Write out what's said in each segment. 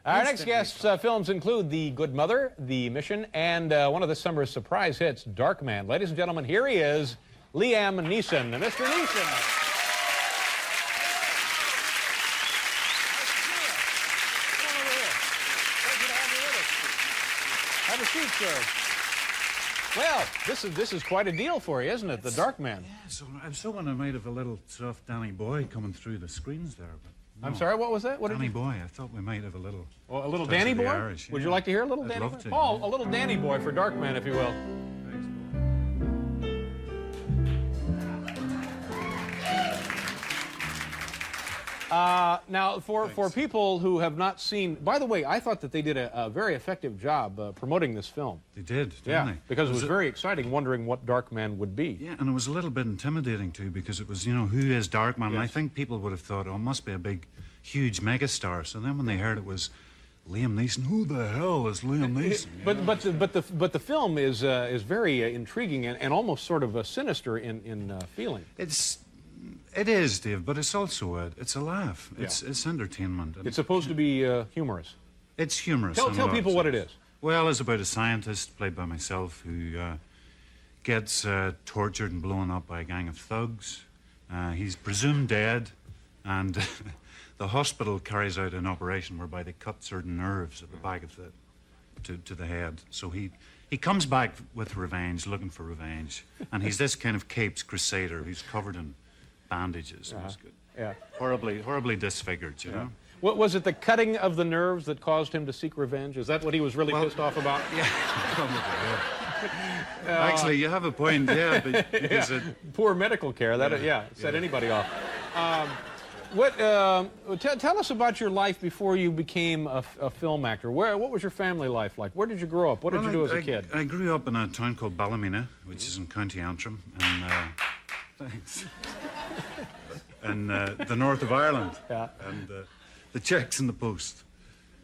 Our next guest's films include The Good Mother, The Mission, and one of this summer's surprise hits, Dark Man. Ladies and gentlemen, here he is, Liam Neeson. Mr. Neeson. Have a seat, sir. Well, this is quite a deal for you, isn't it? The Dark Man. Yeah, so I'm so when I might have a little soft Danny boy coming through the screens there, but no. I'm sorry, what was that? What Danny boy. I thought we might have a little. Oh, a little Danny boy? Irish, yeah. Would you like to hear a little Danny boy? Oh, a little Danny boy for Dark Man, if you will. Now, for people who have not seen, by the way, I thought that they did a very effective job promoting this film. They did, didn't they? Because it was very exciting, wondering what Dark Man would be. Yeah, and it was a little bit intimidating too, because it was, you know, who is Dark Man? Yes. And I think people would have thought, oh, it must be a big, huge megastar. So then when they heard it was Liam Neeson, who the hell is Liam Neeson? But the film is very intriguing and almost sort of sinister in feeling. It is, Dave, but it's also it's a laugh. It's entertainment. It's supposed to be humorous. It's humorous. Tell people what it is. Well, it's about a scientist played by myself who gets tortured and blown up by a gang of thugs. He's presumed dead, and the hospital carries out an operation whereby they cut certain nerves at the back of to the head. So he comes back with revenge, looking for revenge, and he's this kind of capes crusader who's covered in bandages. It was good. Yeah. Horribly disfigured, you know. What was it, the cutting of the nerves that caused him to seek revenge? Is that what he was really pissed off about? Yeah, probably, yeah. Actually, you have a point, yeah. But because poor medical care, that set anybody off. Tell us about your life before you became a film actor. What was your family life like? Where did you grow up? What did you do as a kid? I grew up in a town called Ballymena, which is in County Antrim, and thanks. In the north of Ireland, and the checks in the post.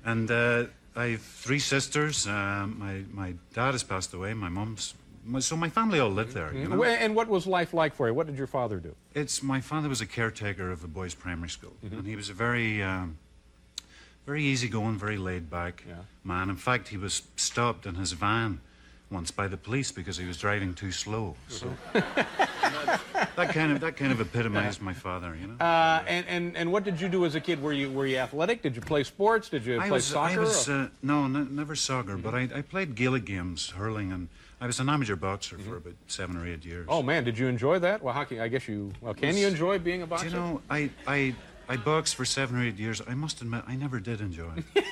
And I have 3 sisters. My dad has passed away. My mum's. So my family all lived there. You know? And what was life like for you? What did your father do? My father was a caretaker of a boys' primary school, and he was a very easygoing, very laid-back man. In fact, he was stopped in his van once by the police because he was driving too slow. So. That kind of epitomized my father, you know. And what did you do as a kid? Were you athletic? Did you play sports? Did you play soccer? No, never soccer. But I played Gaelic games, hurling, and I was an amateur boxer for about 7 or 8 years. Oh man, did you enjoy that? Well, hockey. I guess you. Well, can you enjoy being a boxer? Do you know, I boxed for 7 or 8 years. I must admit, I never did enjoy it.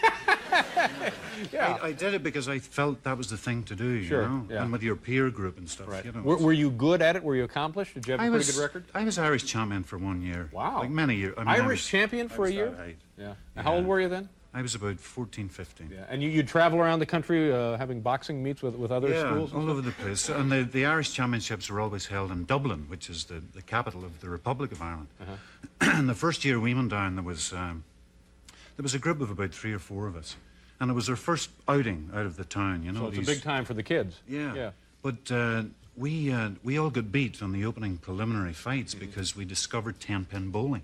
I did it because I felt that was the thing to do, you know? And with your peer group and stuff, you know. Were you good at it? Were you accomplished? Did you have a pretty good record? I was Irish champion for 1 year. Wow. Like many years. Irish champion for a year? Right. Yeah. How old were you then? I was about 14, 15. Yeah. And you'd travel around the country having boxing meets with other schools? Yeah, all over the place. And the Irish championships were always held in Dublin, which is the capital of the Republic of Ireland. And the first year we went down, there was a group of about 3 or 4 of us. And it was our first outing out of the town, you know. So it's a big time for the kids. Yeah. But we all got beat on the opening preliminary fights because we discovered 10-pin bowling.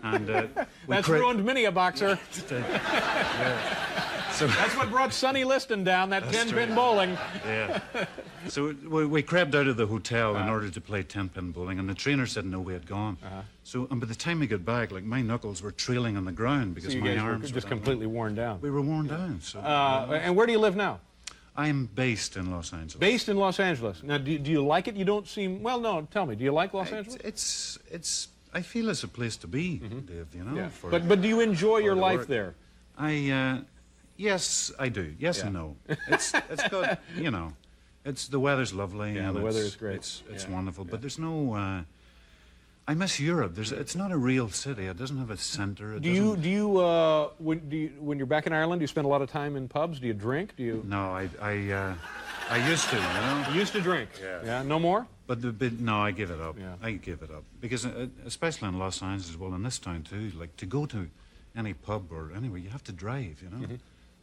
And that's ruined many a boxer. So that's what brought Sonny Liston down, that 10-pin bowling. Yeah. So we crept out of the hotel in order to play 10-pin bowling, and the trainer said no, we had gone. And by the time we got back, like, my knuckles were trailing on the ground because my arms were just completely worn down. We were worn down. So. And where do you live now? I'm based in Los Angeles. Based in Los Angeles. Now, do you like it? You don't seem... Well, no, tell me. Do you like Los Angeles? I feel it's a place to be, Dave, you know. Yeah. But do you enjoy your life there? Yes, I do. Yes and no. It's got, you know, the weather's lovely. Yeah, the weather is great. It's wonderful, but there's no... I miss Europe. It's not a real city. It doesn't have a centre. When you're back in Ireland, do you spend a lot of time in pubs? Do you drink? No, I used to, you know. You used to drink? Yeah. No more? But no, I give it up. Yeah. I give it up. Because especially in Los Angeles, well, in this town too, like to go to any pub or anywhere, you have to drive, you know.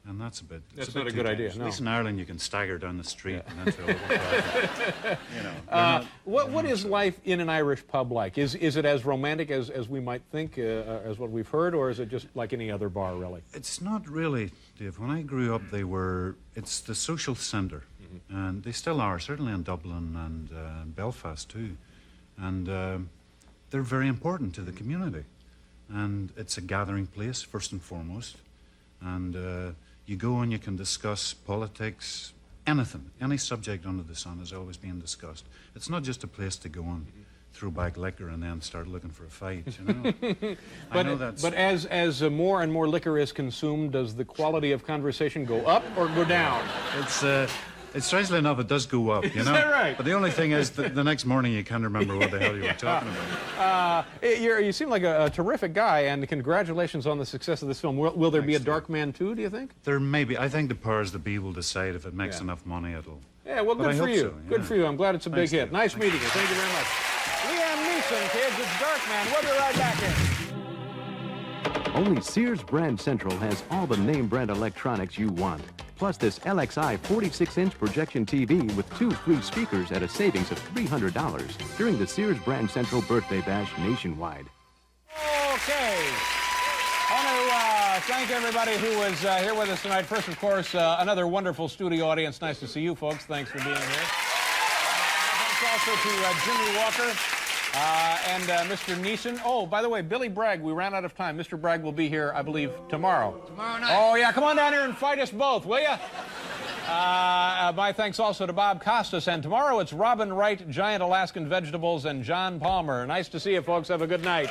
And that's a bit... That's not a good idea, no. At least in Ireland you can stagger down the street and into a little crowd. You know, what is life in an Irish pub like? Is it as romantic as we might think, as what we've heard, or is it just like any other bar, really? It's not really, Dave. When I grew up, it's the social centre. And they still are, certainly in Dublin and Belfast too. And they're very important to the community. And it's a gathering place, first and foremost. And you go and you can discuss politics, anything. Any subject under the sun is always being discussed. It's not just a place to go and throw back liquor and then start looking for a fight, you know? But as more and more liquor is consumed, does the quality of conversation go up or go down? It's strangely enough, it does go up, you know? Is that right? But the only thing is that the next morning you can't remember what the hell you were talking about. You seem like a terrific guy, and congratulations on the success of this film. Will there be a Dark Man 2, do you think? There may be. I think the powers that be will decide if it makes enough money, it'll... Yeah, well, good for you. So, yeah. Good for you. I'm glad it's a big hit. Dave. Nice meeting you. Thank you very much. Liam Neeson, kids, it's Dark Man. We'll be right back in. Only Sears Brand Central has all the name brand electronics you want. Plus this LXI 46-inch projection TV with 2 free speakers at a savings of $300 during the Sears Brand Central Birthday Bash nationwide. Okay. I want to thank everybody who was here with us tonight. First, of course, another wonderful studio audience. Nice to see you folks. Thanks for being here. Thanks also to Jimmy Walker. And Mr. Neeson. Oh, by the way, Billy Bragg, we ran out of time. Mr. Bragg will be here, I believe, tomorrow. Tomorrow night. Oh, yeah, come on down here and fight us both, will you? My thanks also to Bob Costas. And tomorrow it's Robin Wright, Giant Alaskan Vegetables, and John Palmer. Nice to see you, folks. Have a good night.